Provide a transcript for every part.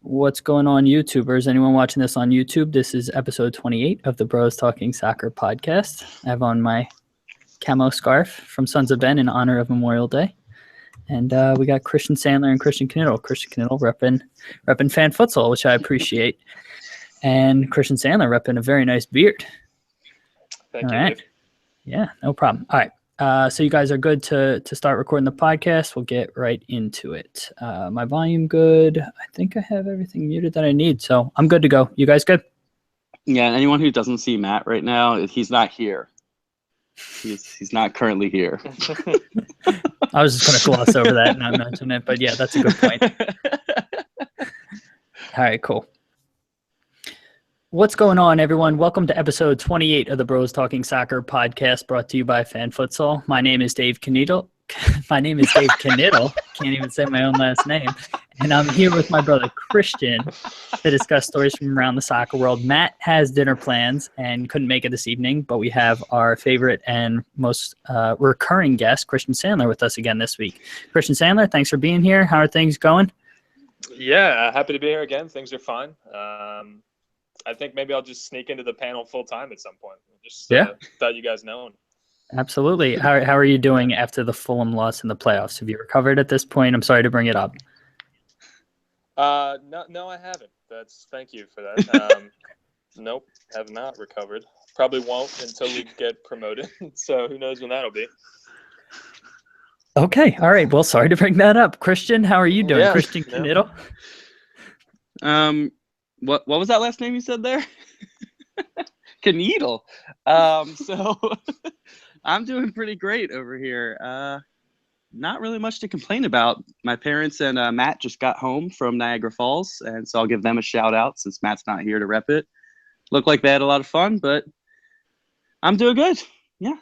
What's going on, YouTubers? Anyone watching this on YouTube? This is episode 28 of the Bros Talking Soccer podcast. I have on my camo scarf from Sons of Ben in honor of Memorial Day. And we got Christian Sandler and Christian Knittel. Christian Knittel repping Fan Futsal, which I appreciate. And Christian Sandler repping a very nice beard. Thank you. Dave. Yeah, no problem. All right. So you guys are good to start recording the podcast. We'll get right into it. My volume good. I think I have everything muted that I need, so I'm good to go. You guys good? Yeah, anyone who doesn't see Matt right now, he's not here. He's not currently here. I was just going to gloss over that and not mention it, but yeah, that's a good point. All right, cool. What's going on, everyone? Welcome to episode 28 of the Bros Talking Soccer podcast, brought to you by Fan Futsal. My name is Dave Knittel. Can't even say my own last name. And I'm here with my brother Christian to discuss stories from around the soccer world. Matt has dinner plans and couldn't make it this evening, but we have our favorite and most recurring guest, Christian Sandler, with us again this week. Christian Sandler, thanks for being here. How are things going? Yeah, happy to be here again. Things are fine. I think maybe I'll just sneak into the panel full time at some point. Just thought you guys known. Absolutely. How are you doing after the Fulham loss in the playoffs? Have you recovered at this point? I'm sorry to bring it up. No, I haven't. Thank you for that. Nope, have not recovered. Probably won't until we get promoted. So who knows when that'll be. Okay. All right. Well, sorry to bring that up. Christian, how are you doing? Yeah, Christian Knittel? What was that last name you said there? Knittel. So I'm doing pretty great over here. Not really much to complain about. My parents and Matt just got home from Niagara Falls, and so I'll give them a shout out since Matt's not here to rep it. Looked like they had a lot of fun, but I'm doing good. Yeah.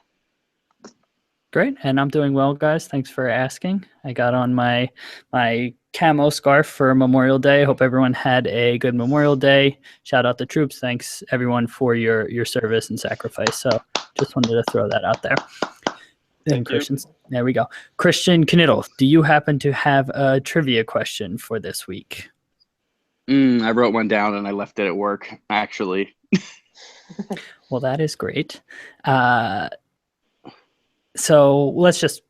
Great. And I'm doing well, guys. Thanks for asking. I got on my camo scarf for Memorial Day. Hope everyone had a good Memorial Day. Shout out the troops. Thanks, everyone, for your service and sacrifice. So just wanted to throw that out there. And Christian, there we go. Christian Knittel, do you happen to have a trivia question for this week? I wrote one down and I left it at work, actually. Well, that is great. So we'll just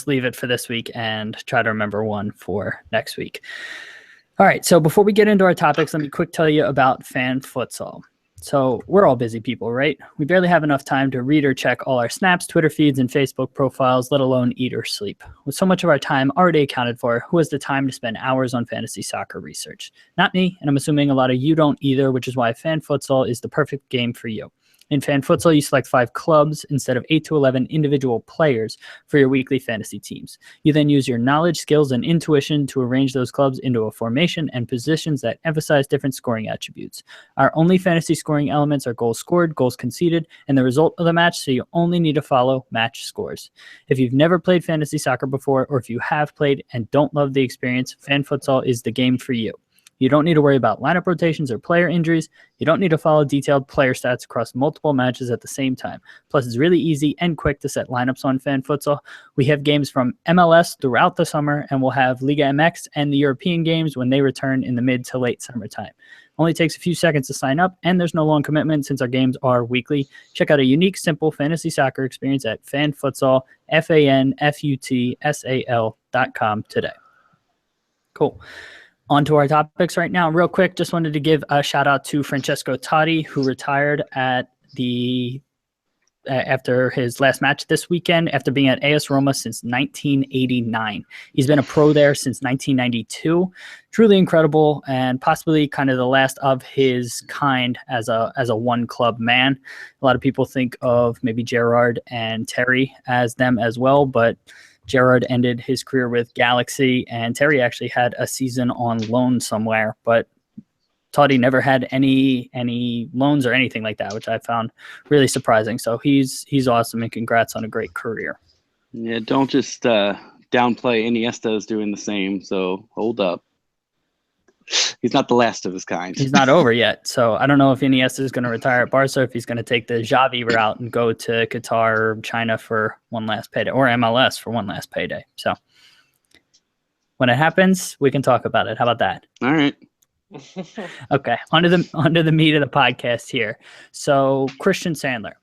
leave it for this week and try to remember one for next week. All right. So before we get into our topics, let me quick tell you about Fan Futsal. So we're all busy people, right? We barely have enough time to read or check all our snaps, Twitter feeds, and Facebook profiles, let alone eat or sleep. With so much of our time already accounted for, who has the time to spend hours on fantasy soccer research? Not me, and I'm assuming a lot of you don't either, which is why Fan Futsal is the perfect game for you. In Fan Futsal, you select 5 clubs instead of 8 to 11 individual players for your weekly fantasy teams. You then use your knowledge, skills, and intuition to arrange those clubs into a formation and positions that emphasize different scoring attributes. Our only fantasy scoring elements are goals scored, goals conceded, and the result of the match, so you only need to follow match scores. If you've never played fantasy soccer before, or if you have played and don't love the experience, Fan Futsal is the game for you. You don't need to worry about lineup rotations or player injuries. You don't need to follow detailed player stats across multiple matches at the same time. Plus, it's really easy and quick to set lineups on Fan Futsal. We have games from MLS throughout the summer, and we'll have Liga MX and the European games when they return in the mid to late summertime. Only takes a few seconds to sign up, and there's no long commitment since our games are weekly. Check out a unique, simple fantasy soccer experience at FanFutsal, FanFutsal.com today. Cool. On to our topics right now. Real quick, just wanted to give a shout out to Francesco Totti, who retired after his last match this weekend after being at AS Roma since 1989. He's been a pro there since 1992. Truly incredible and possibly kind of the last of his kind as a one-club man. A lot of people think of maybe Gerrard and Terry as them as well, but Gerrard ended his career with Galaxy, and Terry actually had a season on loan somewhere, but Totti never had any loans or anything like that, which I found really surprising. So he's awesome, and congrats on a great career. Yeah, don't just downplay Iniesta is doing the same, so hold up. He's not the last of his kind. He's not over yet. So I don't know if Iniesta is going to retire at Barca, if he's going to take the Xavi route and go to Qatar or China for one last payday, or MLS for one last payday. So When it happens, we can talk about it. How about that? All right. Okay, onto the meat of the podcast here. So, Christian Sandler,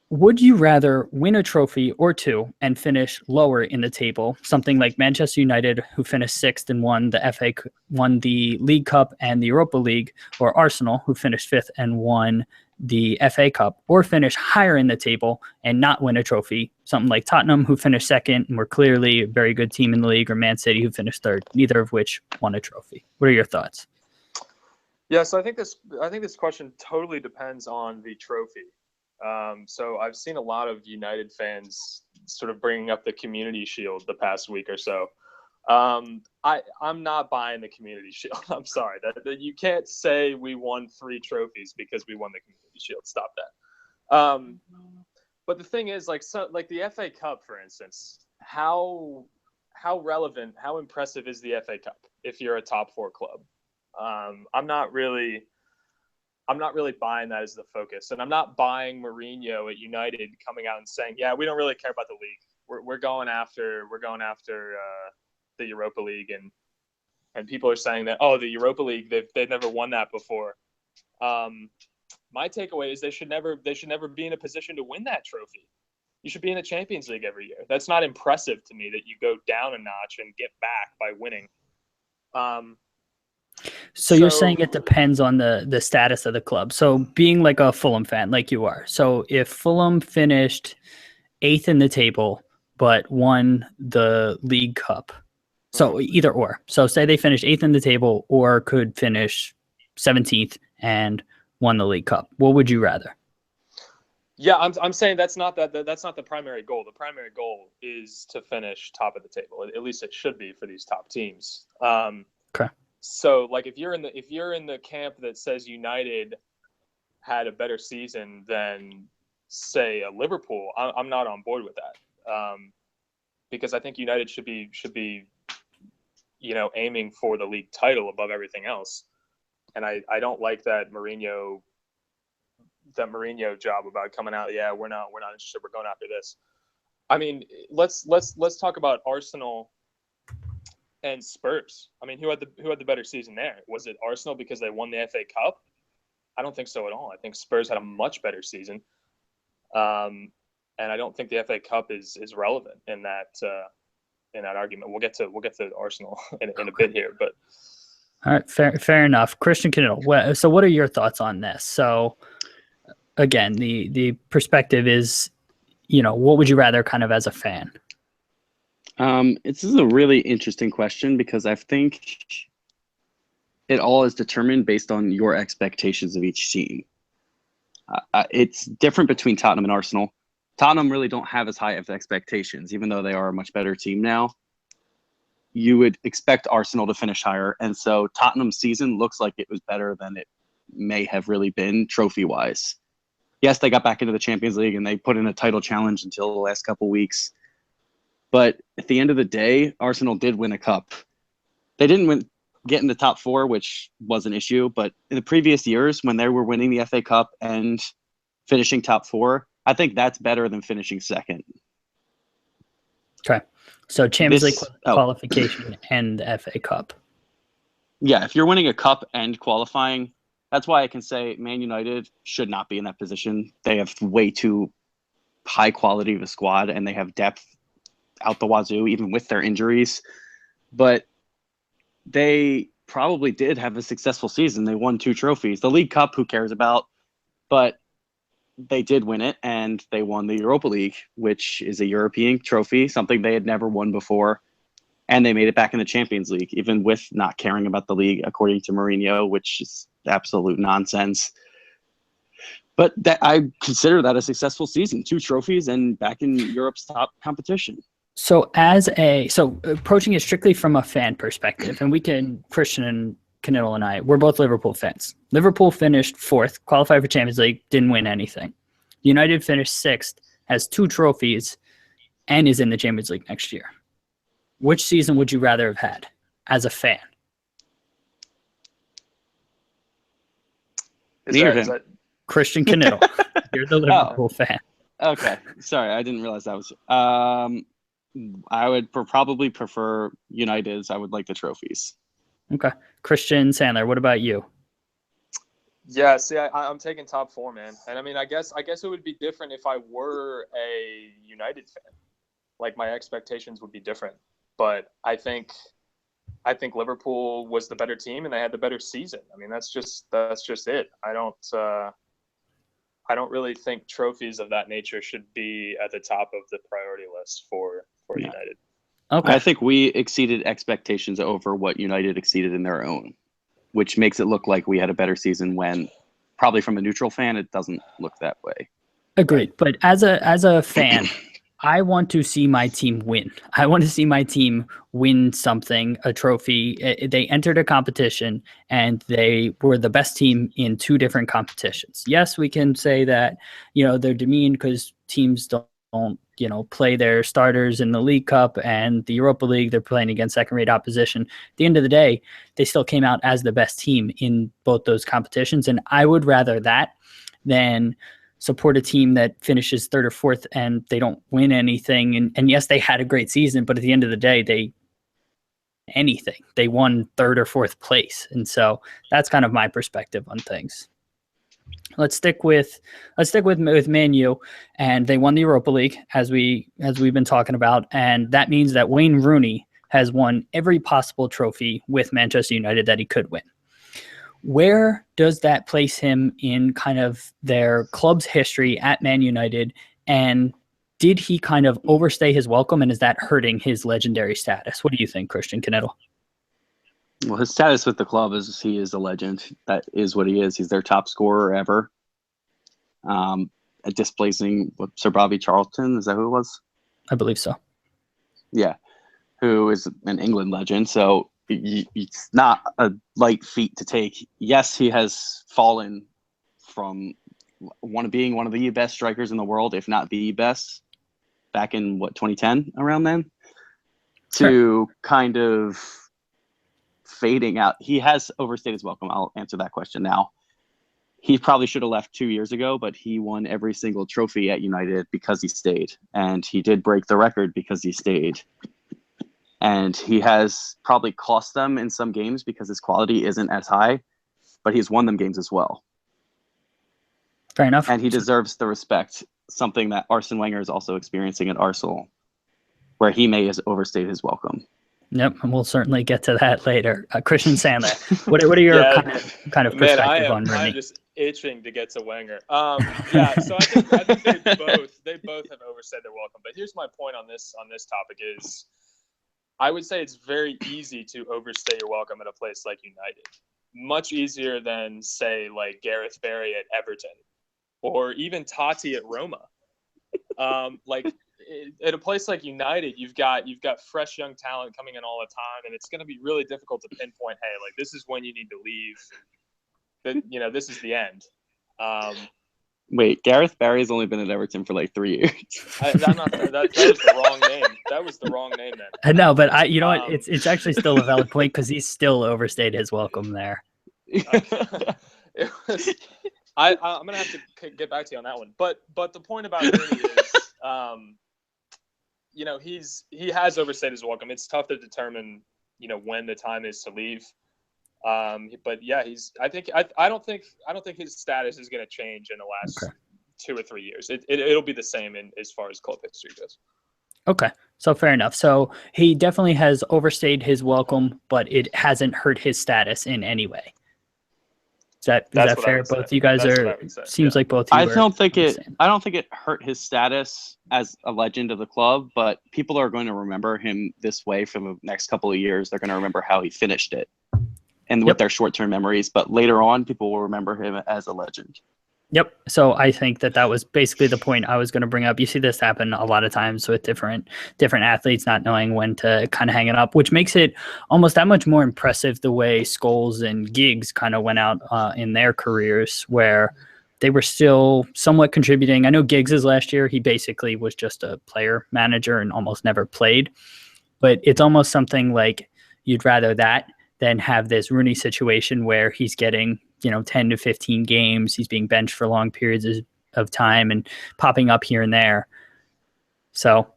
would you rather win a trophy or two and finish lower in the table, something like Manchester United, who finished sixth and won the League Cup and the Europa League, or Arsenal, who finished fifth and won the FA Cup, or finish higher in the table and not win a trophy, something like Tottenham, who finished second and were clearly a very good team in the league, or Man City, who finished third, neither of which won a trophy? What are your thoughts? Yeah, so I think this question totally depends on the trophy. So I've seen a lot of United fans sort of bringing up the Community Shield the past week or so. I'm not buying the Community Shield. I'm sorry that you can't say we won 3 trophies because we won the Community Shield. Stop that. But the thing is, like the FA Cup, for instance, how relevant, how impressive is the FA Cup if you're a top 4 club? I'm not really buying that as the focus, and I'm not buying Mourinho at United coming out and saying, "Yeah, we don't really care about the league. We're going after the Europa League," and people are saying that, "Oh, the Europa League, they've never won that before." My takeaway is they should never be in a position to win that trophy. You should be in the Champions League every year. That's not impressive to me that you go down a notch and get back by winning. So you're saying it depends on the status of the club. So being like a Fulham fan, like you are. So if Fulham finished 8th in the table but won the League Cup, so either or. So say they finished 8th in the table or could finish 17th and won the League Cup. What would you rather? Yeah, I'm saying that's not the primary goal. The primary goal is to finish top of the table. At least it should be for these top teams. Okay. So, like, if you're in the camp that says United had a better season than, say, a Liverpool, I'm not on board with that, because I think United should be aiming for the league title above everything else, and I don't like that Mourinho job about coming out. Yeah, we're not interested. We're going after this. I mean, let's talk about Arsenal and Spurs. I mean, who had the better season there? Was it Arsenal because they won the FA Cup? I don't think so at all. I think Spurs had a much better season, and I don't think the FA Cup is relevant in that argument. We'll get to Arsenal in a bit here, but all right, fair enough. Christian Candelo, so what are your thoughts on this? So again, the perspective is, what would you rather kind of as a fan? This is a really interesting question because I think it all is determined based on your expectations of each team. It's different between Tottenham and Arsenal. Tottenham really don't have as high of expectations, even though they are a much better team now. You would expect Arsenal to finish higher, and so Tottenham's season looks like it was better than it may have really been trophy-wise. Yes, they got back into the Champions League and they put in a title challenge until the last couple weeks. But at the end of the day, Arsenal did win a cup. They didn't get in the top 4, which was an issue. But in the previous years, when they were winning the FA Cup and finishing top 4, I think that's better than finishing second. Okay. So Champions League qualification and the FA Cup. Yeah, if you're winning a cup and qualifying, that's why I can say Man United should not be in that position. They have way too high quality of a squad, and they have depth out the wazoo, even with their injuries. But they probably did have a successful season. They won 2 trophies. The League Cup, who cares about? But they did win it, and they won the Europa League, which is a European trophy, something they had never won before. And they made it back in the Champions League, even with not caring about the league, according to Mourinho, which is absolute nonsense. But I consider that a successful season. 2 trophies and back in Europe's top competition. So approaching it strictly from a fan perspective, and Christian and Canelo and I, we're both Liverpool fans. Liverpool finished 4th, qualified for Champions League, didn't win anything. United finished 6th, has 2 trophies, and is in the Champions League next year. Which season would you rather have had as a fan? Is that Christian Canelo. You're the Liverpool fan. Okay. Sorry, I didn't realize that was I would probably prefer United's. I would like the trophies. Okay. Christian Sandler, what about you? Yeah, see, I'm taking top four, man. And I mean, I guess it would be different if I were a United fan. Like my expectations would be different. But I think Liverpool was the better team and they had the better season. I mean, that's just it. I don't really think trophies of that nature should be at the top of the priority list for United. Okay. I think we exceeded expectations over what United exceeded in their own, which makes it look like we had a better season when probably from a neutral fan, it doesn't look that way. Agreed. But as a fan, I want to see my team win. I want to see my team win something, a trophy. They entered a competition and they were the best team in two different competitions. Yes, we can say that, they're demeaned because teams don't, play their starters in the League Cup and the Europa League. They're playing against second-rate opposition. At the end of the day, they still came out as the best team in both those competitions. And I would rather that than support a team that finishes third or fourth and they don't win anything. And yes, they had a great season, but at the end of the day, they won third or fourth place. And so that's kind of my perspective on things. Let's stick with Man U, and they won the Europa League as we've been talking about, and that means that Wayne Rooney has won every possible trophy with Manchester United that he could win. Where does that place him in kind of their club's history at Man United, and did he kind of overstay his welcome, and is that hurting his legendary status? What do you think, Christian Canettle? Well, his status with the club is he is a legend. That is what he is. He's their top scorer ever. Displacing Sir Bobby Charlton. Is that who it was? I believe so. Yeah. Who is an England legend. So it's not a light feat to take. Yes, he has fallen from being one of the best strikers in the world, if not the best, back in 2010, around then, to kind of fading out. He has overstayed his welcome. I'll answer that question now. He probably should have left 2 years ago, but he won every single trophy at United because he stayed. And he did break the record because he stayed. And he has probably cost them in some games because his quality isn't as high, but he's won them games as well. Fair enough. And he deserves the respect, something that Arsene Wenger is also experiencing at Arsenal, where he may have overstayed his welcome. Yep, and we'll certainly get to that later. Christian Sandler, what are your kind of perspective on Rooney? I'm just itching to get to Wenger. Yeah, so I think they both have overstayed their welcome. But here's my point on this topic is, I would say it's very easy to overstay your welcome at a place like United. Much easier than, say, like Gareth Barry at Everton, or even Totti at Roma. At a place like United, you've got fresh young talent coming in all the time, and it's going to be really difficult to pinpoint, hey, like this is when you need to leave. But this is the end. Wait, Gareth Barry's only been at Everton for like 3 years. That was the wrong name. That was the wrong name then. I know, but what? It's actually still a valid point because he's still overstayed his welcome there. I'm gonna have to get back to you on that one. But the point about Rooney is, he has overstayed his welcome. It's tough to determine, when the time is to leave. But yeah, I don't think his status is going to change in the last 2 or 3 years. It'll be the same as far as club history goes. Okay. So fair enough. So he definitely has overstayed his welcome, but it hasn't hurt his status in any way. Is that fair? Both you guys seems like both. I don't think it hurt his status as a legend of the club, but people are going to remember him this way for the next couple of years. They're going to remember how he finished it, and with their short-term memories. But later on, people will remember him as a legend. Yep. So I think that was basically the point I was going to bring up. You see this happen a lot of times with different athletes not knowing when to kind of hang it up, which makes it almost that much more impressive the way Scholes and Giggs kind of went out in their careers, where they were still somewhat contributing. I know Giggs' last year, he basically was just a player manager and almost never played. But it's almost something like you'd rather that than have this Rooney situation where he's getting 10 to 15 games. He's being benched for long periods of time and popping up here and there. So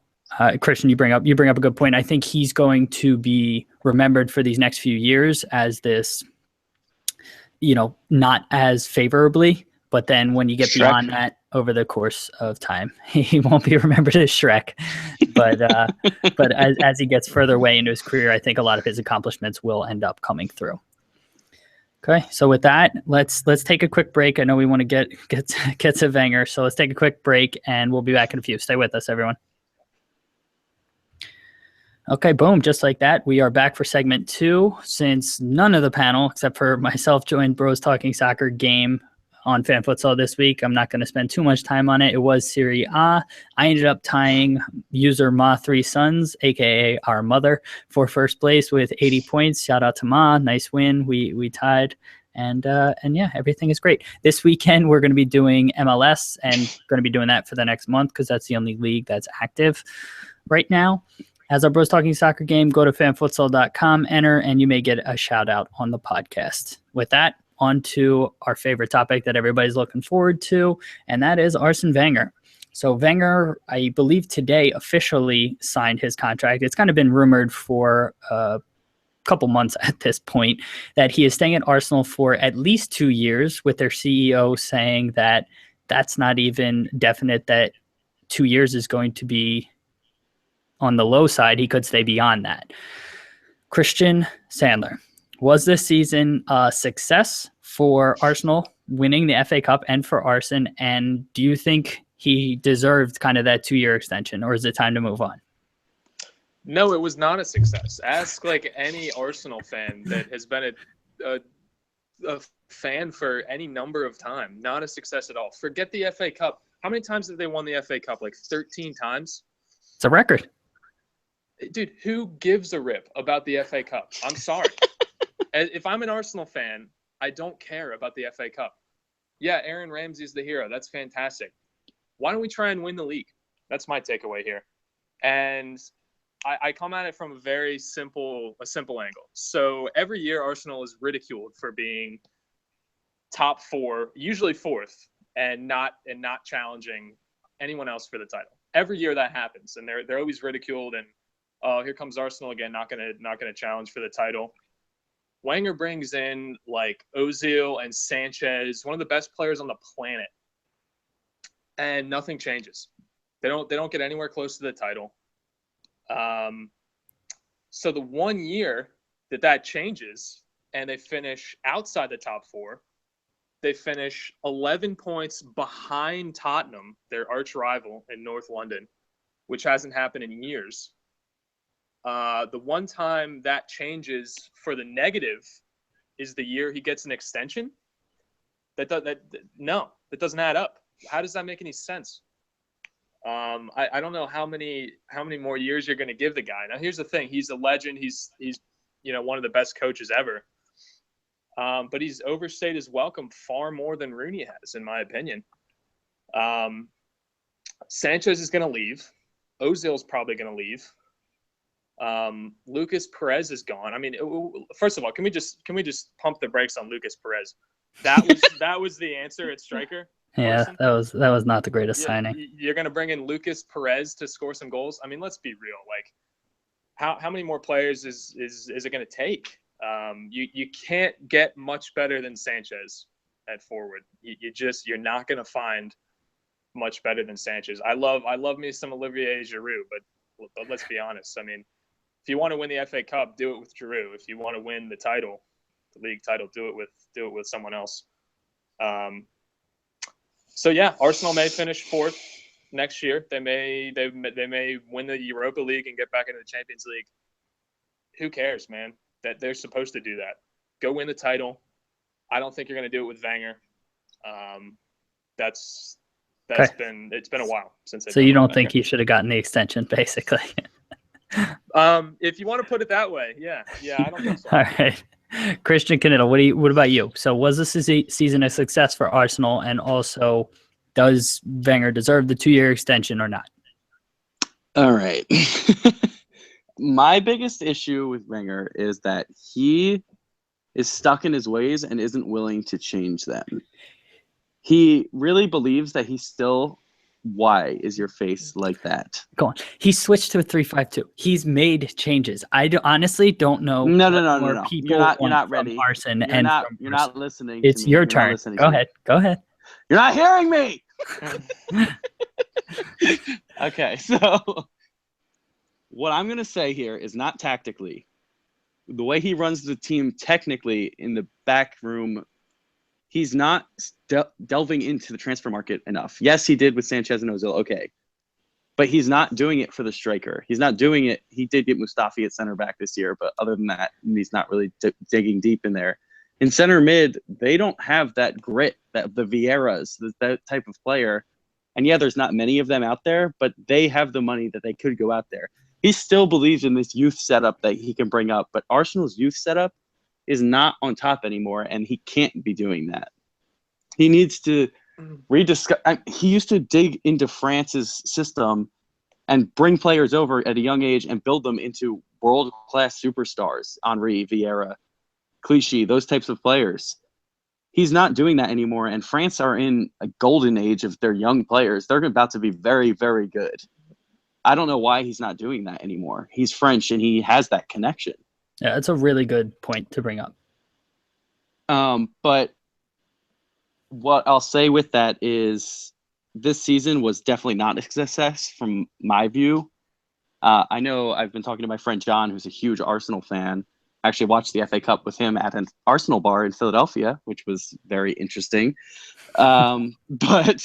Christian, you bring up a good point. I think he's going to be remembered for these next few years as this, not as favorably. But then when you get Shrek. beyond that over the course of time, he won't be remembered as Shrek. But as he gets further away into his career, I think a lot of his accomplishments will end up coming through. Okay, so with that, let's take a quick break. I know we want to get to Wenger, so let's take a quick break, and we'll be back in a few. Stay with us, everyone. Okay, boom, just like that, we are back for segment 2. Since none of the panel, except for myself, joined Bros Talking Soccer game on Fan Futsal this week, I'm not going to spend too much time on it. It was Serie A. I ended up tying user Ma3 Sons, aka our mother, for first place with 80 points. Shout out to Ma, nice win. We tied, and yeah, everything is great. This weekend we're going to be doing MLS, and going to be doing that for the next month because that's the only league that's active right now. As our Bros Talking Soccer game, go to fanfutsal.com, enter, and you may get a shout out on the podcast. With that, on to our favorite topic that everybody's looking forward to, and that is Arsene Wenger. So Wenger, I believe today, officially signed his contract. It's kind of been rumored for a couple months at this point that he is staying at Arsenal for at least 2 years, with their CEO saying that that's not even definite, that 2 years is going to be on the low side. He could stay beyond that. Christian Sandler, was this season a success for Arsenal, winning the FA Cup, and for Arsene? And do you think he deserved kind of that 2-year extension, or is it time to move on? No, it was not a success. Ask like any Arsenal fan that has been a fan for any number of time. Not a success at all. Forget the FA Cup. How many times have they won the FA Cup? Like 13 times? It's a record. Dude, who gives a rip about the FA Cup? I'm sorry. If I'm an Arsenal fan, I don't care about the FA Cup. Yeah, Aaron Ramsey's the hero. That's fantastic. Why don't we try and win the league? That's my takeaway here. And I come at it from a simple angle. So every year Arsenal is ridiculed for being top 4, usually 4th, and not challenging anyone else for the title. Every year that happens, and they're always ridiculed. And oh, here comes Arsenal again, not gonna challenge for the title. Wenger brings in like Ozil and Sanchez, one of the best players on the planet, and nothing changes. They don't get anywhere close to the title. So the 1 year that changes and they finish outside the top 4, they finish 11 points behind Tottenham, their arch rival in North London, which hasn't happened in years. The one time that changes for the negative is the year he gets an extension. That doesn't add up. How does that make any sense? I don't know how many more years you're going to give the guy. Now, here's the thing: he's a legend. He's one of the best coaches ever. But he's overstayed his welcome far more than Rooney has, in my opinion. Sanchez is going to leave. Ozil's probably going to leave. Lucas Perez is gone. I mean, first of all, can we just pump the brakes on Lucas Perez? That was the answer at striker. Yeah, that was not the greatest signing. You're going to bring in Lucas Perez to score some goals. I mean, let's be real. Like, how many more players is it going to take? You can't get much better than Sanchez at forward. You're not going to find much better than Sanchez. I love me some Olivier Giroud, but let's be honest. I mean, if you want to win the FA Cup, do it with Giroud. If you want to win the title, the league title, do it with someone else. So yeah, Arsenal may finish 4th next year. They may win the Europa League and get back into the Champions League. Who cares, man? That they're supposed to do that. Go win the title. I don't think you're going to do it with Wenger. It's been a while since. So you don't think he should have gotten the extension, basically? If you want to put it that way, yeah, I don't think so. All right, Christian Cannell, what about you? So was this season a success for Arsenal, and also does Wenger deserve the 2-year extension or not? All right. My biggest issue with Wenger is that he is stuck in his ways and isn't willing to change them. He really believes that he still Why is your face like that? Go on. He switched to a 3-5-2. He's made changes. Honestly don't know No. what more people You're want not from ready. Arson You're and not. from You're Arson. not listening to It's me. your You're not turn. listening Go to me. ahead. Go ahead. You're not hearing me. Okay, so what I'm gonna say here is not tactically. The way he runs the team technically in the back room, he's not delving into the transfer market enough. Yes, he did with Sanchez and Ozil. Okay. But he's not doing it for the striker. He's not doing it. He did get Mustafi at center back this year, but other than that, he's not really digging deep in there. In center mid, they don't have that grit, that the Vieiras, that type of player. And yeah, there's not many of them out there, but they have the money that they could go out there. He still believes in this youth setup that he can bring up, but Arsenal's youth setup is not on top anymore, and he can't be doing that. He needs to rediscover. He used to dig into France's system and bring players over at a young age and build them into world-class superstars. Henry, Vieira, Clichy, those types of players. He's not doing that anymore, and France are in a golden age of their young players. They're about to be very, very good. I don't know why he's not doing that anymore. He's French, and he has that connection. Yeah, that's a really good point to bring up. But what I'll say with that is this season was definitely not a success from my view. I know I've been talking to my friend John, who's a huge Arsenal fan. I actually watched the FA Cup with him at an Arsenal bar in Philadelphia, which was very interesting. But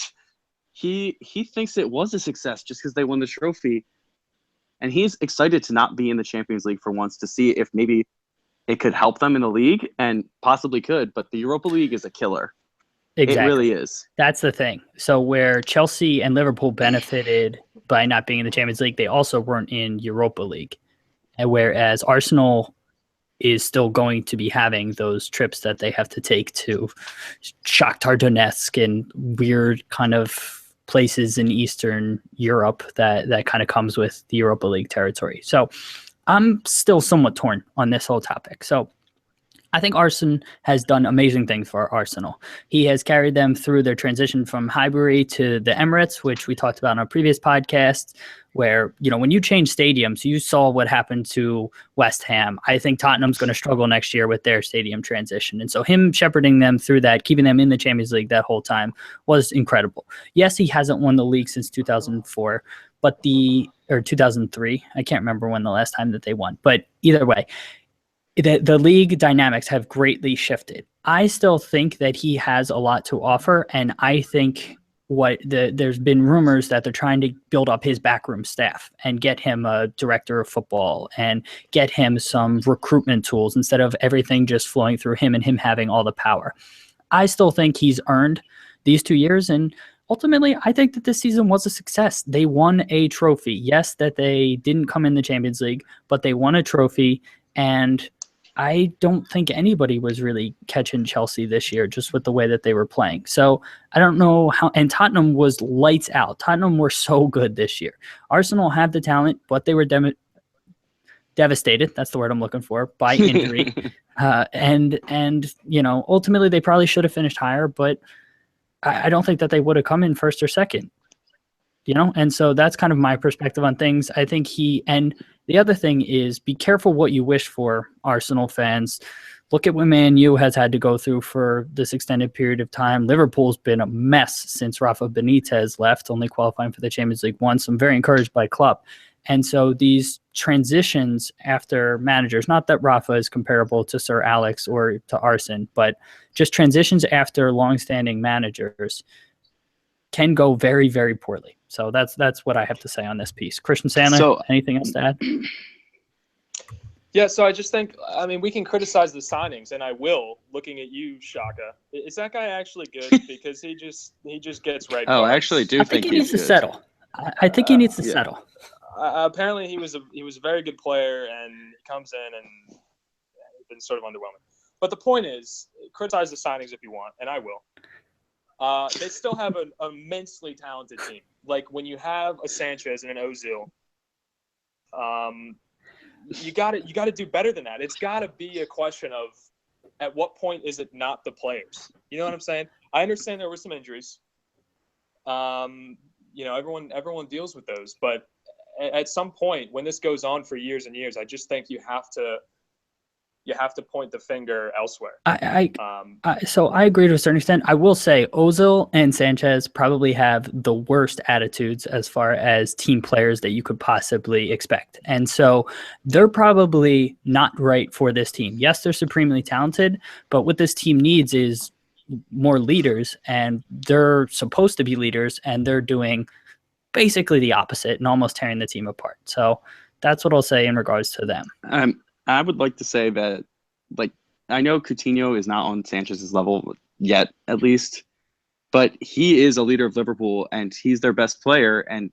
he thinks it was a success just because they won the trophy. And he's excited to not be in the Champions League for once, to see if maybe it could help them in the league, and possibly could. But the Europa League is a killer. Exactly. It really is. That's the thing. So where Chelsea and Liverpool benefited by not being in the Champions League, they also weren't in Europa League. And whereas Arsenal is still going to be having those trips that they have to take to Shakhtar Donetsk and weird kind of places in Eastern Europe that kind of comes with the Europa League territory. So I'm still somewhat torn on this whole topic. So I think Arsene has done amazing things for Arsenal. He has carried them through their transition from Highbury to the Emirates, which we talked about in our previous podcast, where, you know, when you change stadiums, you saw what happened to West Ham. I think Tottenham's going to struggle next year with their stadium transition. And so him shepherding them through that, keeping them in the Champions League that whole time was incredible. Yes, he hasn't won the league since 2004, or 2003. I can't remember when the last time that they won, but either way, the league dynamics have greatly shifted. I still think that he has a lot to offer, and I think there's been rumors that they're trying to build up his backroom staff and get him a director of football and get him some recruitment tools instead of everything just flowing through him and him having all the power. I still think he's earned these 2 years, and ultimately, I think that this season was a success. They won a trophy. Yes, that they didn't come in the Champions League, but they won a trophy, and I don't think anybody was really catching Chelsea this year just with the way that they were playing. So I don't know how, and Tottenham was lights out. Tottenham were so good this year. Arsenal had the talent, but they were devastated. That's the word I'm looking for, by injury. And you know, ultimately they probably should have finished higher, but I don't think that they would have come in first or second. You know, and so that's kind of my perspective on things. I think and the other thing is, be careful what you wish for, Arsenal fans. Look at what Man U has had to go through for this extended period of time. Liverpool's been a mess since Rafa Benitez left, only qualifying for the Champions League once. I'm very encouraged by Klopp. And so these transitions after managers, not that Rafa is comparable to Sir Alex or to Arsene, but just transitions after longstanding managers can go very, very poorly. So that's what I have to say on this piece. Christian Sandler, anything else to add? Yeah, so I just think, I mean, we can criticize the signings, and I will, looking at you, Shaka. Is that guy actually good? Because he just gets red cards. I actually do think he needs to settle. I think he needs to settle. Apparently, he was a very good player, and he comes in and been sort of underwhelming. But the point is, criticize the signings if you want, and I will. They still have an immensely talented team. Like, when you have a Sanchez and an Ozil, you got to do better than that. It's got to be a question of, at what point is it not the players? You know what I'm saying? I understand there were some injuries. everyone deals with those. But at some point, when this goes on for years and years, I just think you have to point the finger elsewhere. So I agree to a certain extent. I will say Ozil and Sanchez probably have the worst attitudes as far as team players that you could possibly expect. And so they're probably not right for this team. Yes, they're supremely talented, but what this team needs is more leaders, and they're supposed to be leaders, and they're doing basically the opposite and almost tearing the team apart. So that's what I'll say in regards to them. I would like to say that, like, I know Coutinho is not on Sanchez's level yet, at least, but he is a leader of Liverpool and he's their best player. And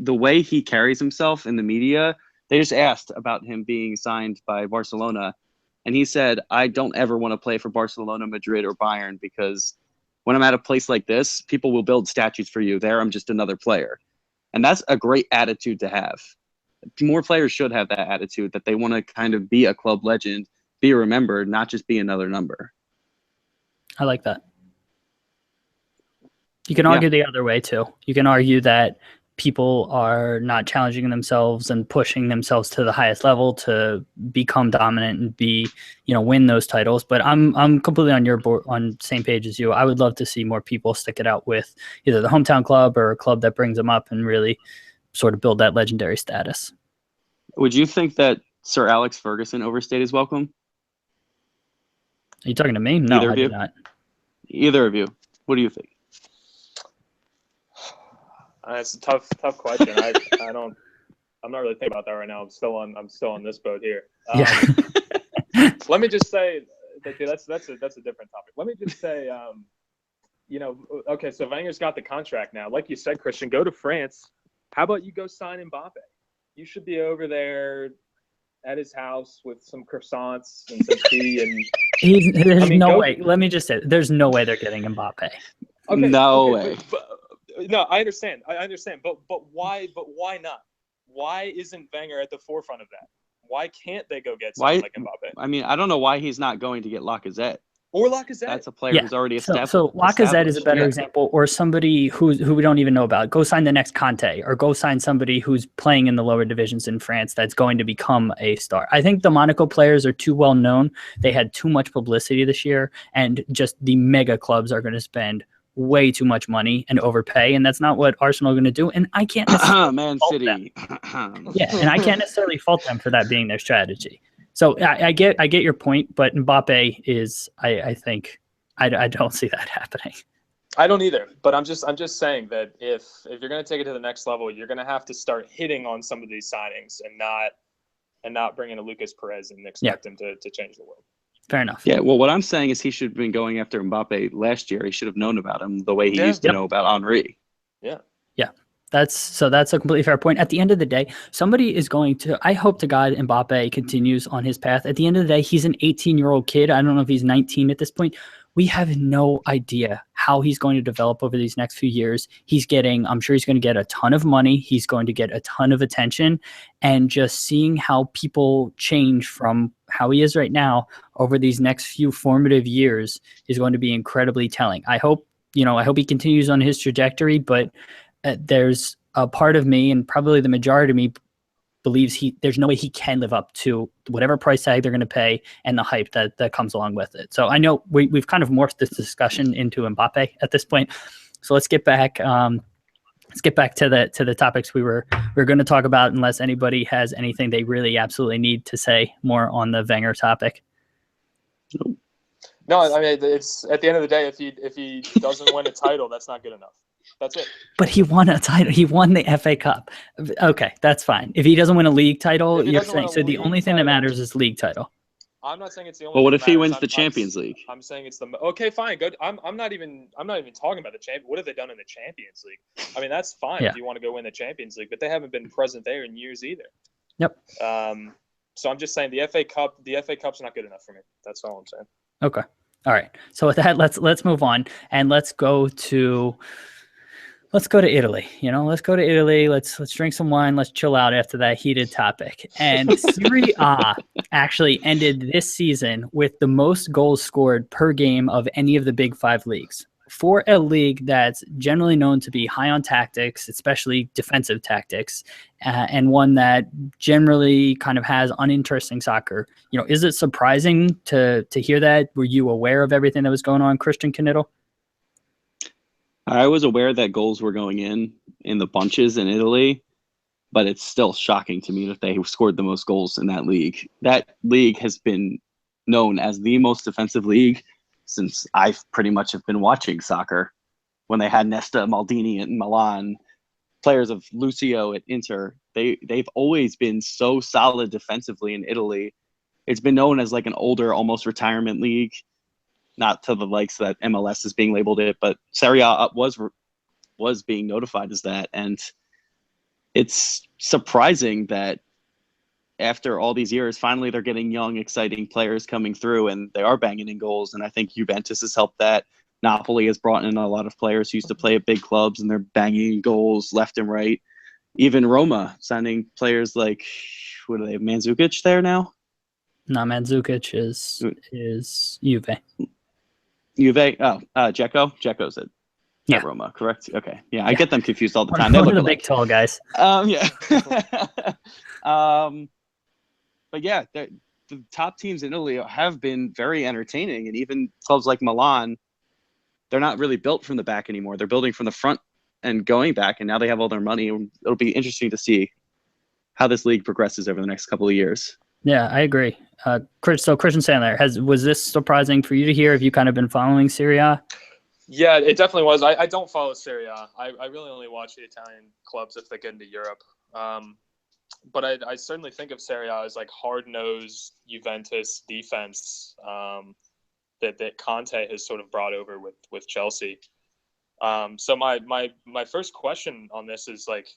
the way he carries himself in the media, they just asked about him being signed by Barcelona. And he said, I don't ever want to play for Barcelona, Madrid, or Bayern because when I'm at a place like this, people will build statues for you. There, I'm just another player. And that's a great attitude to have. More players should have that attitude, that they want to kind of be a club legend, be remembered, not just be another number. I like that. You can argue the other way too. You can argue that people are not challenging themselves and pushing themselves to the highest level to become dominant and win those titles. But I'm completely on your board, on same page as you. I would love to see more people stick it out with either the hometown club or a club that brings them up and really sort of build that legendary status. Would you think that Sir Alex Ferguson overstayed his welcome? Are you talking to me? No, Either I of you? did not. Either of you. What do you think? It's a tough question. I'm not really thinking about that right now. I'm still on this boat here. Let me just say that's a different topic. Let me just say, okay, so Wenger's got the contract now. Like you said, Christian, go to France. How about you go sign Mbappe? You should be over there at his house with some croissants and some tea. And there's no way. Let me just say, there's no way they're getting Mbappe. Okay, no way. No, I understand. But why? But why not? Why isn't Wenger at the forefront of that? Why can't they go get someone like Mbappe? I mean, I don't know why he's not going to get Lacazette. Or Lacazette. That's a player who's already established. So Lacazette is a better example, or somebody who we don't even know about. Go sign the next Conte, or go sign somebody who's playing in the lower divisions in France that's going to become a star. I think the Monaco players are too well known. They had too much publicity this year, and just the mega clubs are going to spend way too much money and overpay, and that's not what Arsenal are going to do. And I can't necessarily Man fault City. Them. And I can't necessarily fault them for that being their strategy. So I get your point, but Mbappe is, I think, I don't see that happening. I don't either, but I'm just saying that if you're going to take it to the next level, you're going to have to start hitting on some of these signings and not bring in a Lucas Perez and expect him to change the world. Fair enough. Yeah, well, what I'm saying is he should have been going after Mbappe last year. He should have known about him the way he used to know about Henry. Yeah. That's a completely fair point. At the end of the day, somebody is going to, I hope to God Mbappe continues on his path. At the end of the day, he's an 18-year-old kid. I don't know if he's 19 at this point. We have no idea how he's going to develop over these next few years. I'm sure he's going to get a ton of money. He's going to get a ton of attention, and just seeing how people change from how he is right now over these next few formative years is going to be incredibly telling. I hope he continues on his trajectory, but there's a part of me, and probably the majority of me, believes there's no way he can live up to whatever price tag they're going to pay and the hype that comes along with it. So I know we've kind of morphed this discussion into Mbappe at this point. So let's get back to the topics we were going to talk about, unless anybody has anything they really absolutely need to say more on the Wenger topic. No, I mean, it's at the end of the day, if he doesn't win a title, that's not good enough. That's it. But he won a title. He won the FA Cup. Okay, that's fine. If he doesn't win a league title, you're saying so the only thing that matters is league title. I'm not saying it's the only. Well, what thing if he that wins matters. the Champions League? I'm saying it's the okay, fine, good. I'm not even talking about the champion. What have they done in the Champions League? I mean, that's fine if you want to go win the Champions League, but they haven't been present there in years either. Yep. So I'm just saying the FA Cup's not good enough for me. That's all I'm saying. Okay. All right. So with that, let's move on and let's go to Italy. Let's go to Italy. Let's drink some wine. Let's chill out after that heated topic. And Serie A actually ended this season with the most goals scored per game of any of the big five leagues. for a league that's generally known to be high on tactics, especially defensive tactics, and one that generally kind of has uninteresting soccer, is it surprising to hear that? Were you aware of everything that was going on, Christian Knittel? I was aware that goals were going in the bunches in Italy, but it's still shocking to me that they scored the most goals in that league. That league has been known as the most defensive league since I've pretty much have been watching soccer. When they had Nesta, Maldini at Milan, players of Lucio at Inter, they've always been so solid defensively in Italy. It's been known as like an older, almost retirement league. Not to the likes that MLS is being labeled it, but Serie A was being notified as that. And it's surprising that after all these years, finally they're getting young, exciting players coming through, and they are banging in goals. And I think Juventus has helped that. Napoli has brought in a lot of players who used to play at big clubs, and they're banging in goals left and right. Even Roma signing players like, what are they, Mandzukic there now? No, Mandzukic is Juve. Juve. Dzeko. Dzeko's at Roma, correct? Okay. Yeah, I get them confused all the time. They look the big tall guys. Yeah. But yeah, the top teams in Italy have been very entertaining, and even clubs like Milan, they're not really built from the back anymore. They're building from the front and going back, and now they have all their money. It'll be interesting to see how this league progresses over the next couple of years. Yeah, I agree. So Christian Sandler, was this surprising for you to hear? Have you kind of been following Serie A? Yeah, it definitely was. I don't follow Serie A. I really only watch the Italian clubs if they get into Europe. But I certainly think of Serie A as like hard-nosed Juventus defense that Conte has sort of brought over with Chelsea. So my first question on this is like,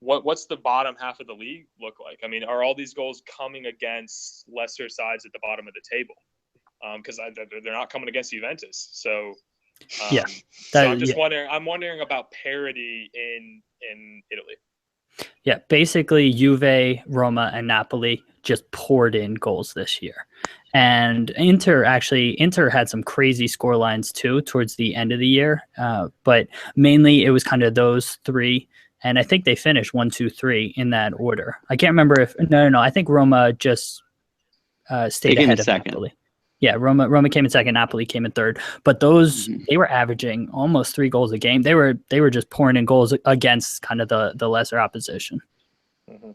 what's the bottom half of the league look like? I mean, are all these goals coming against lesser sides at the bottom of the table? Because they're not coming against Juventus. So I'm just wondering. I'm wondering about parity in Italy. Yeah, basically Juve, Roma, and Napoli just poured in goals this year. And Inter had some crazy score lines too towards the end of the year. But mainly it was kind of those three. And I think they finished 1, 2, 3 in that order. I can't remember if no. I think Roma just stayed ahead of Napoli. Yeah, Roma came in second, Napoli came in third. But those they were averaging almost 3 goals a game. They were just pouring in goals against kind of the lesser opposition. Mm-hmm.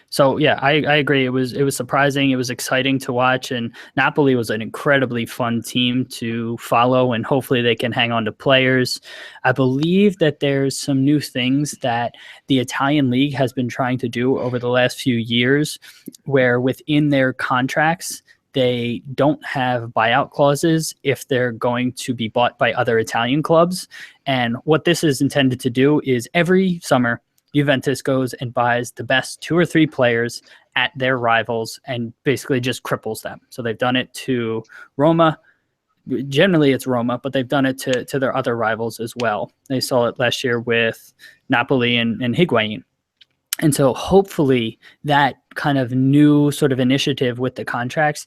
So yeah, I agree. It was surprising. It was exciting to watch, and Napoli was an incredibly fun team to follow, and hopefully they can hang on to players. I believe that there's some new things that the Italian league has been trying to do over the last few years, where within their contracts they don't have buyout clauses if they're going to be bought by other Italian clubs. And what this is intended to do is every summer Juventus goes and buys the best 2 or 3 players at their rivals and basically just cripples them. So they've done it to Roma. Generally it's Roma, but they've done it to their other rivals as well. They saw it last year with Napoli and Higuain. And so hopefully that kind of new sort of initiative with the contracts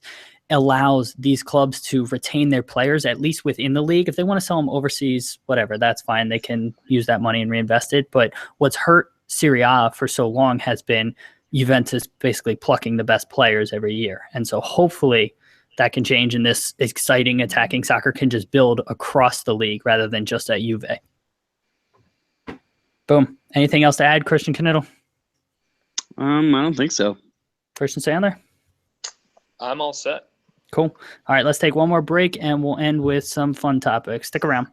allows these clubs to retain their players, at least within the league. If they want to sell them overseas, whatever, that's fine. They can use that money and reinvest it. But what's hurt Serie A for so long has been Juventus basically plucking the best players every year. And so hopefully that can change, and this exciting attacking soccer can just build across the league rather than just at Juve. Boom. Anything else to add, Christian Knittel? I don't think so. Christian Sandler? I'm all set. Cool. All right, let's take one more break and we'll end with some fun topics. Stick around.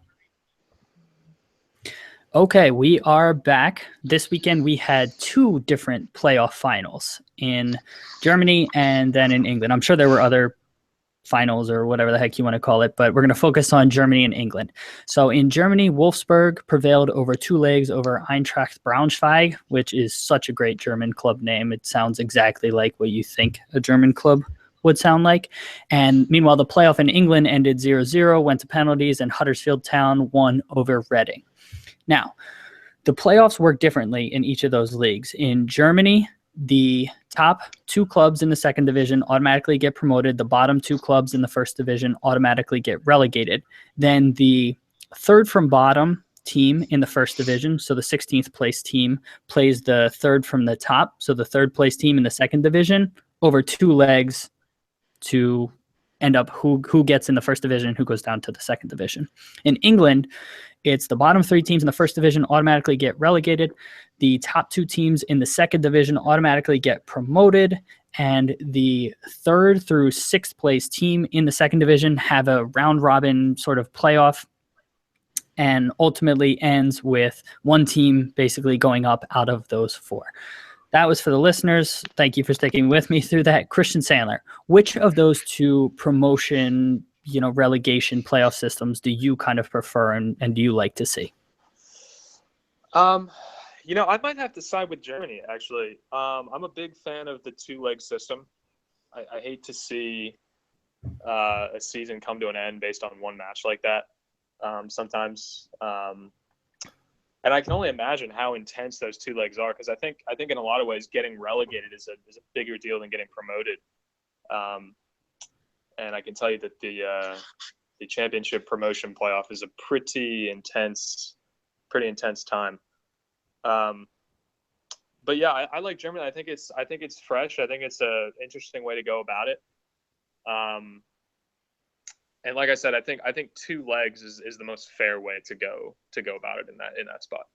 Okay, we are back. This weekend we had 2 different playoff finals in Germany and then in England. I'm sure there were other finals or whatever the heck you want to call it, but we're going to focus on Germany and England. So in Germany, Wolfsburg prevailed over 2 legs over Eintracht Braunschweig, which is such a great German club name. It sounds exactly like what you think a German club would sound like. And meanwhile, the playoff in England ended 0-0, went to penalties, and Huddersfield Town won over Reading. Now, the playoffs work differently in each of those leagues. In Germany, the top 2 clubs in the second division automatically get promoted. The bottom 2 clubs in the first division automatically get relegated. Then the third from bottom team in the first division, so the 16th place team, plays the third from the top, so the third place team in the second division, over 2 legs to end up who gets in the first division and who goes down to the second division. In England, it's the bottom 3 teams in the first division automatically get relegated. The top 2 teams in the second division automatically get promoted. And the 3rd through 6th place team in the second division have a round robin sort of playoff, and ultimately ends with one team basically going up out of those 4. That was for the listeners. Thank you for sticking with me through that. Christian Sandler, which of those 2 promotion, relegation playoff systems do you kind of prefer and do you like to see? I might have to side with Germany, actually. I'm a big fan of the 2-leg system. I hate to see a season come to an end based on one match like that sometimes. And I can only imagine how intense those 2 legs are, because I think in a lot of ways getting relegated is a bigger deal than getting promoted. And I can tell you that the championship promotion playoff is a pretty intense time. But yeah, I like Germany. I think it's fresh. I think it's a interesting way to go about it. And like I said, I think 2 legs is the most fair way to go about it in that spot.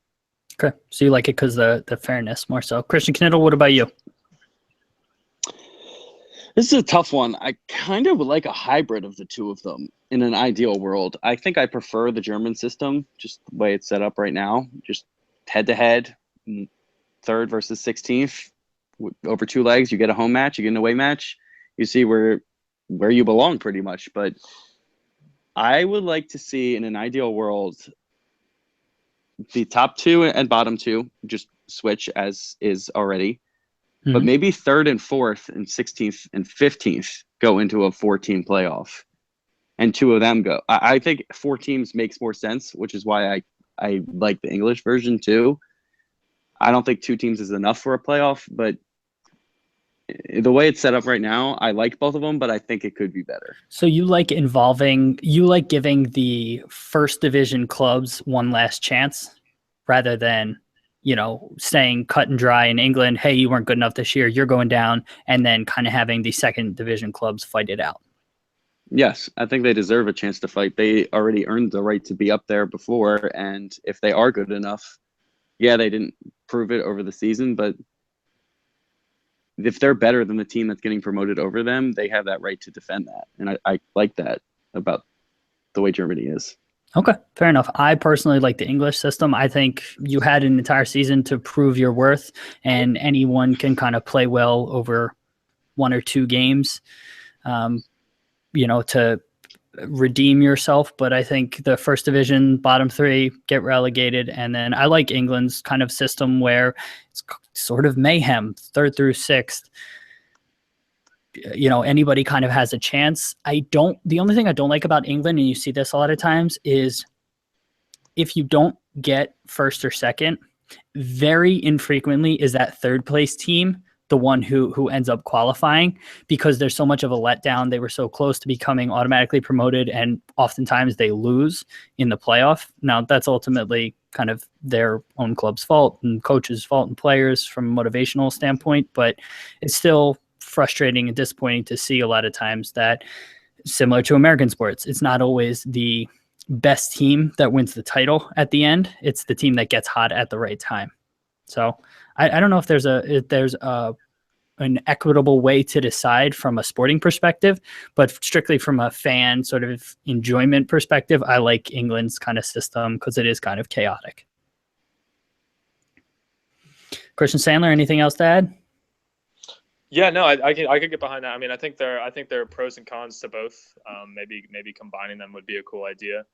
Okay, so you like it because the fairness more so. Christian Knittel, what about you? This is a tough one. I kind of would like a hybrid of the 2 of them in an ideal world. I think I prefer the German system, just the way it's set up right now. Just head-to-head, 3rd versus 16th, over 2 legs. You get a home match, you get an away match. You see where you belong pretty much. But I would like to see, in an ideal world, the top 2 and bottom 2 just switch as is already. But maybe 3rd and 4th and 16th and 15th go into a 4-team playoff, and 2 of them go. I think 4 teams makes more sense, which is why I like the English version too. I don't think 2 teams is enough for a playoff, but the way it's set up right now, I like both of them, but I think it could be better. So you like giving the first division clubs one last chance rather than staying cut and dry in England. Hey, you weren't good enough this year, you're going down, and then kind of having the second division clubs fight it out. Yes, I think they deserve a chance to fight. They already earned the right to be up there before, and if they are good enough, yeah, they didn't prove it over the season, but if they're better than the team that's getting promoted over them, they have that right to defend that. And I like that about the way Germany is. Okay, fair enough. I personally like the English system. I think you had an entire season to prove your worth, and anyone can kind of play well over 1 or 2 games, to redeem yourself. But I think the first division, bottom 3 get relegated. And then I like England's kind of system where it's sort of mayhem, 3rd through 6th. Anybody kind of has a chance. The only thing I don't like about England, and you see this a lot of times, is if you don't get 1st or 2nd, very infrequently is that 3rd place team the one who ends up qualifying, because there's so much of a letdown. They were so close to becoming automatically promoted, and oftentimes they lose in the playoff. Now, that's ultimately kind of their own club's fault and coach's fault and players from a motivational standpoint, but it's still frustrating and disappointing to see a lot of times that, similar to American sports, it's not always the best team that wins the title at the end. It's the team that gets hot at the right time. So I don't know if there's an equitable way to decide from a sporting perspective, but strictly from a fan sort of enjoyment perspective, I like England's kind of system because it is kind of chaotic. Christian Sandler, anything else to add? Yeah, no, I could get behind that. I mean, I think there are pros and cons to both. Maybe combining them would be a cool idea.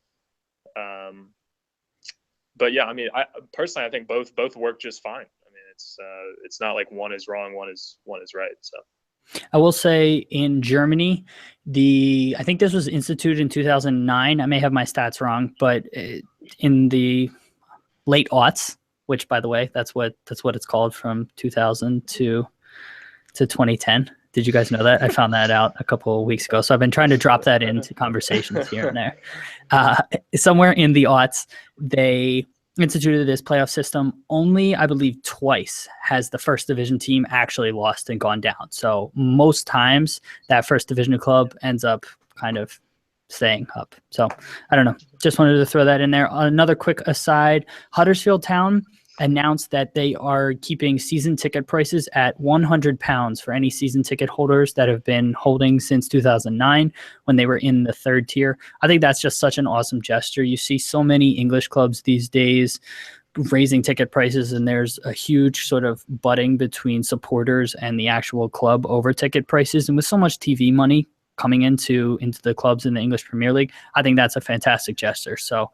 But yeah, I mean, I personally think both work just fine. I mean, it's not like one is wrong, one is right. So I will say in Germany, I think this was instituted in 2009. I may have my stats wrong, but in the late aughts, which by the way, that's what it's called, from 2000 to to 2010. Did you guys know that? I found that out a couple of weeks ago. So I've been trying to drop that into conversations here and there. Somewhere in the aughts, they instituted this playoff system. Only, I believe, twice has the first division team actually lost and gone down. So most times that first division club ends up kind of staying up. So I don't know. Just wanted to throw that in there. Another quick aside, Huddersfield Town announced that they are keeping season ticket prices at £100 for any season ticket holders that have been holding since 2009 when they were in the third tier. I think that's just such an awesome gesture. You see so many English clubs these days raising ticket prices, and there's a huge sort of butting between supporters and the actual club over ticket prices. And with so much TV money coming into the clubs in the English Premier League, I think that's a fantastic gesture. So,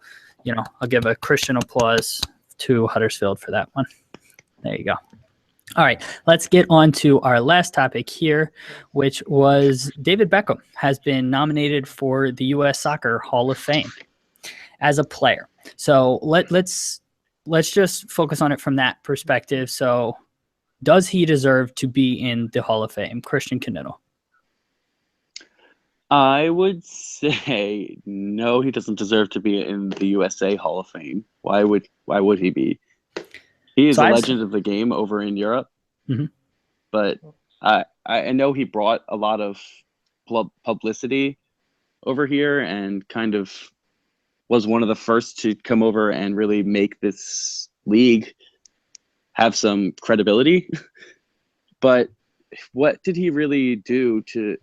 I'll give a Christian applause to Huddersfield for that one. There you go. All right, let's get on to our last topic here, which was David Beckham has been nominated for the U.S. Soccer Hall of Fame as a player. So let's just focus on it from that perspective. So does he deserve to be in the Hall of Fame? Christian Knittel. I would say no, he doesn't deserve to be in the USA Hall of Fame. Why would he be? He is a legend of the game over in Europe. Mm-hmm. But I know he brought a lot of publicity over here and kind of was one of the first to come over and really make this league have some credibility. But what did he really do to...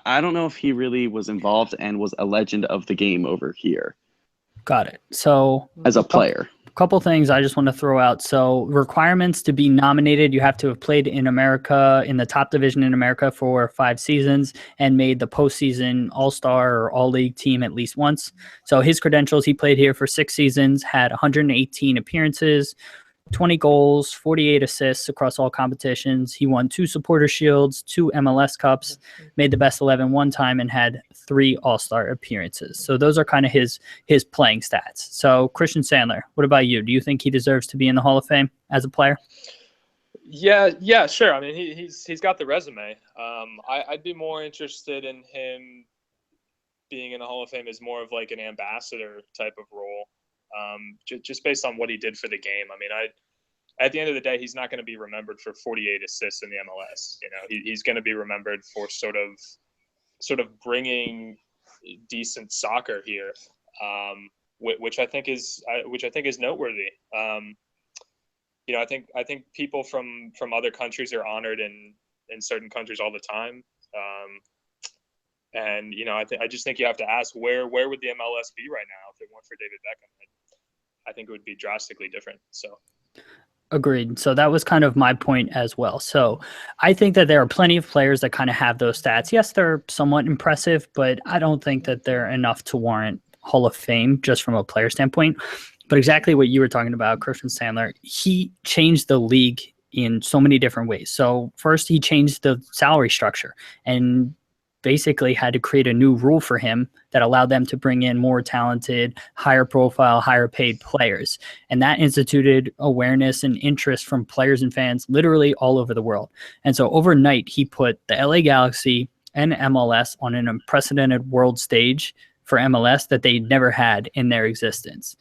I don't know if he really was involved and was a legend of the game over here. Got it. So as a player, a couple things I just want to throw out. So requirements to be nominated, you have to have played in America, in the top division in America for 5 seasons and made the postseason All-Star or All-League team at least once. So his credentials, he played here for 6 seasons, had 118 appearances, 20 goals, 48 assists across all competitions. He won 2 Supporter Shields, 2 MLS Cups, made the best 11 one time, and had 3 All-Star appearances. So those are kind of his playing stats. So Christian Sandler, what about you? Do you think he deserves to be in the Hall of Fame as a player? Yeah, sure. I mean, he's got the resume. I'd be more interested in him being in the Hall of Fame as more of like an ambassador type of role. Just based on what he did for the game. I mean, at the end of the day, he's not going to be remembered for 48 assists in the MLS. He's going to be remembered for sort of bringing decent soccer here, which I think is noteworthy. I think people from other countries are honored in certain countries all the time. And I just think you have to ask where would the MLS be right now if it weren't for David Beckham? I think it would be drastically different. So, agreed. So that was kind of my point as well. So I think that there are plenty of players that kind of have those stats. Yes, they're somewhat impressive, but I don't think that they're enough to warrant Hall of Fame just from a player standpoint. But exactly what you were talking about, Christian Sandler, he changed the league in so many different ways. So first, he changed the salary structure and basically had to create a new rule for him that allowed them to bring in more talented, higher profile, higher paid players. And that instituted awareness and interest from players and fans literally all over the world. And so overnight, he put the LA Galaxy and MLS on an unprecedented world stage for MLS that they never had in their existence.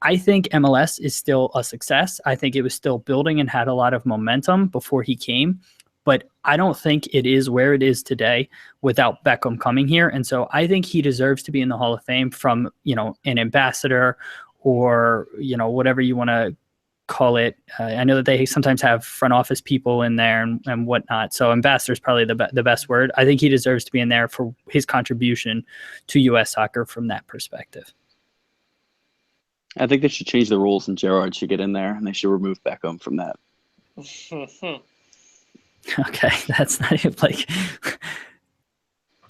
I think MLS is still a success. I think it was still building and had a lot of momentum before he came. But I don't think it is where it is today without Beckham coming here. And so I think he deserves to be in the Hall of Fame from, an ambassador or, whatever you want to call it. I know that they sometimes have front office people in there and whatnot. So ambassador is probably the best word. I think he deserves to be in there for his contribution to U.S. soccer from that perspective. I think they should change the rules and Gerrard should get in there and they should remove Beckham from that. Okay, that's not even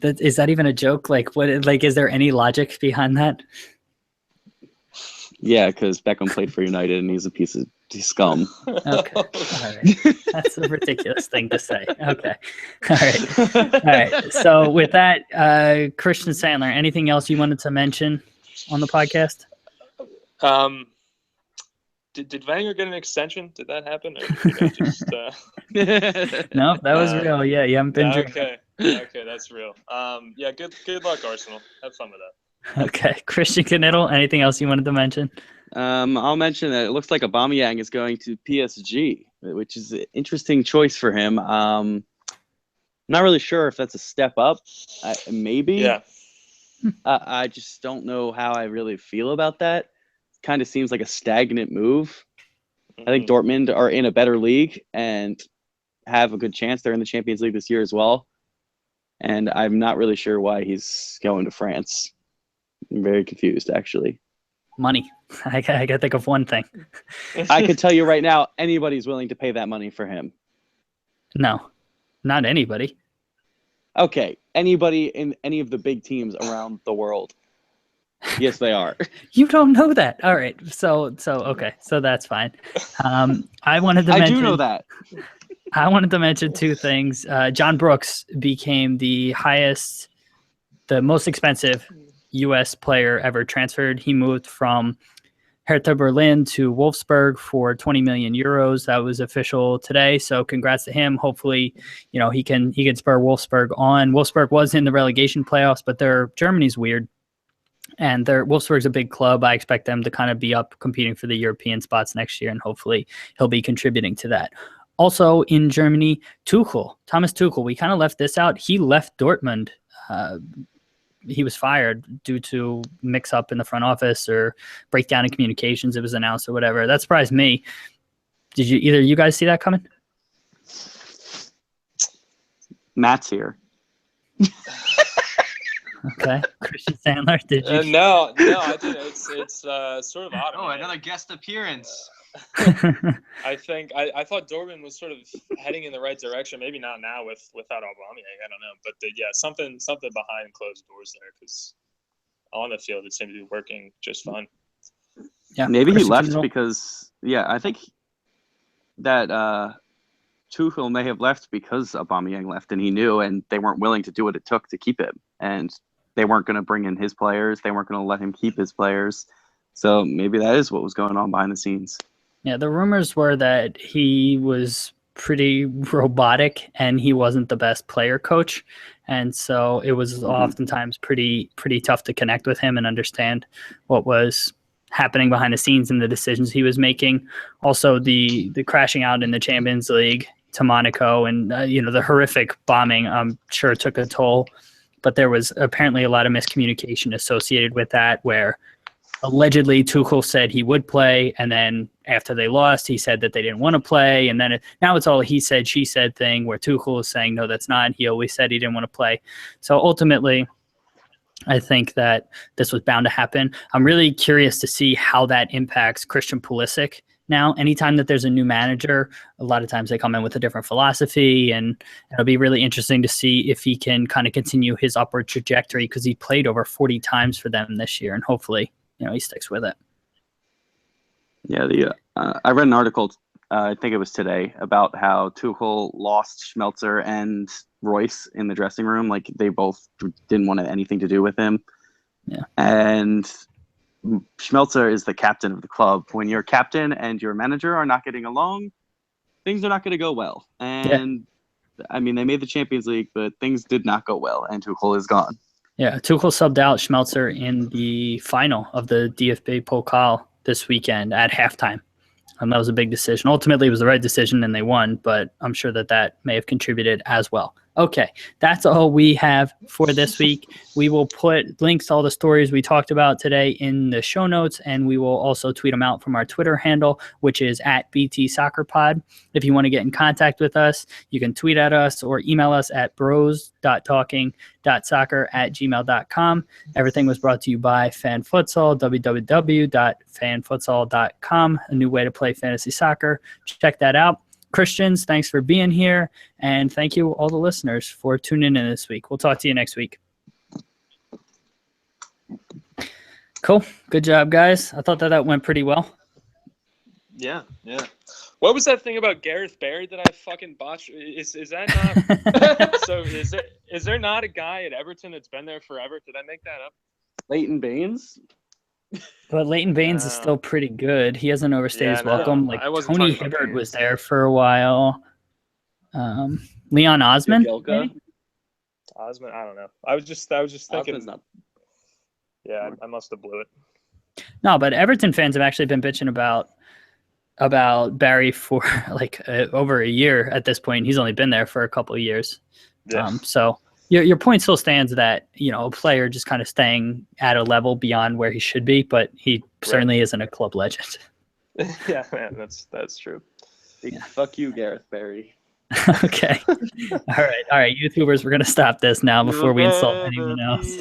is that even a joke? Is there any logic behind that? Yeah, because Beckham played for United and he's a piece of scum. Okay, all right. That's a ridiculous thing to say. Okay, all right. So with that, Christian Sandler, anything else you wanted to mention on the podcast? Did Wenger get an extension? Did that happen? Or, No, that was real. Yeah, you haven't been dreaming. Okay, that's real. Yeah, good luck, Arsenal. Have fun with that. Okay, Christian Knittel, anything else you wanted to mention? I'll mention that it looks like Aubameyang is going to PSG, which is an interesting choice for him. Not really sure if that's a step up. Maybe. Yeah. I just don't know how I really feel about that. Kind of seems like a stagnant move. I think Dortmund are in a better league and have a good chance. They're in the Champions League this year as well. And I'm not really sure why he's going to France. I'm very confused, actually. Money. I gotta think of one thing. I could tell you right now, anybody's willing to pay that money for him. No, not anybody. Okay, anybody in any of the big teams around the world. Yes, they are. You don't know that. All right. So okay. So that's fine. I wanted to mention. I do know that. I wanted to mention two things. John Brooks became the most expensive U.S. player ever transferred. He moved from Hertha Berlin to Wolfsburg for 20 million euros. That was official today. So congrats to him. Hopefully, he can spur Wolfsburg on. Wolfsburg was in the relegation playoffs, but Germany's weird. And Wolfsburg's a big club. I expect them to kind of be up competing for the European spots next year, and hopefully he'll be contributing to that. Also in Germany, Thomas Tuchel, we kind of left this out. He left Dortmund. He was fired due to mix-up in the front office or breakdown in communications. It was announced or whatever. That surprised me. Did either you guys see that coming? Matt's here. Okay, Christian Sandler, did you? No, I didn't. It's sort of odd. Oh, another guest appearance. I thought Dortmund was sort of heading in the right direction. Maybe not now without Aubameyang. I don't know, but something behind closed doors there, because on the field it seemed to be working just fine. Yeah, maybe he left because I think that Tuchel may have left because Aubameyang left, and he knew, and they weren't willing to do what it took to keep him, and they weren't going to bring in his players. They weren't going to let him keep his players. So maybe that is what was going on behind the scenes. Yeah, the rumors were that he was pretty robotic and he wasn't the best player coach. And so it was oftentimes pretty tough to connect with him and understand what was happening behind the scenes and the decisions he was making. Also, the crashing out in the Champions League to Monaco and, the horrific bombing, I'm sure took a toll. But there was apparently a lot of miscommunication associated with that, where allegedly Tuchel said he would play, and then after they lost, he said that they didn't want to play, and then now it's all he said, she said thing, where Tuchel is saying, no, that's not. He always said he didn't want to play. So ultimately, I think that this was bound to happen. I'm really curious to see how that impacts Christian Pulisic. Now, anytime that there's a new manager, a lot of times they come in with a different philosophy, and it'll be really interesting to see if he can kind of continue his upward trajectory, because he played over 40 times for them this year, and hopefully, he sticks with it. Yeah, I read an article, I think it was today, about how Tuchel lost Schmelzer and Royce in the dressing room. Like, they both didn't want anything to do with him. Yeah. And Schmelzer is the captain of the club. When your captain and your manager are not getting along, things are not going to go well. And I mean, they made the Champions League, but things did not go well, and Tuchel is gone. Yeah, Tuchel subbed out Schmelzer in the final of the DFB Pokal this weekend at halftime. That was a big decision. Ultimately, it was the right decision, and they won, but I'm sure that may have contributed as well. Okay, that's all we have for this week. We will put links to all the stories we talked about today in the show notes, and we will also tweet them out from our Twitter handle, which is @BTSoccerPod. If you want to get in contact with us, you can tweet at us or email us at bros.talking.soccer@gmail.com. Everything was brought to you by Fan Futsal, www.fanfutsal.com, a new way to play fantasy soccer. Check that out. Christians, thanks for being here, and thank you all the listeners for tuning in this week. We'll talk to you next week. Cool. Good job, guys. I thought that went pretty well. Yeah. What was that thing about Gareth Barry that I fucking botched? Is that not? So is there not a guy at Everton that's been there forever? Did I make that up? Leighton Baines? But Leighton Baines is still pretty good. He hasn't overstayed his welcome. Like, Tony Hibbert was there for a while. Leon Osman. Jagielka. Maybe? Osman, I don't know. I was just thinking. Osman's not. Yeah, I must have blew it. No, but Everton fans have actually been bitching about Barry for like over a year at this point. He's only been there for a couple of years. Yeah. So your point still stands that, a player just kind of staying at a level beyond where he should be, but he certainly isn't a club legend. Yeah, man, that's true. Big fuck you, Gareth Barry. Okay. All right. YouTubers, we're going to stop this now before we insult anyone else.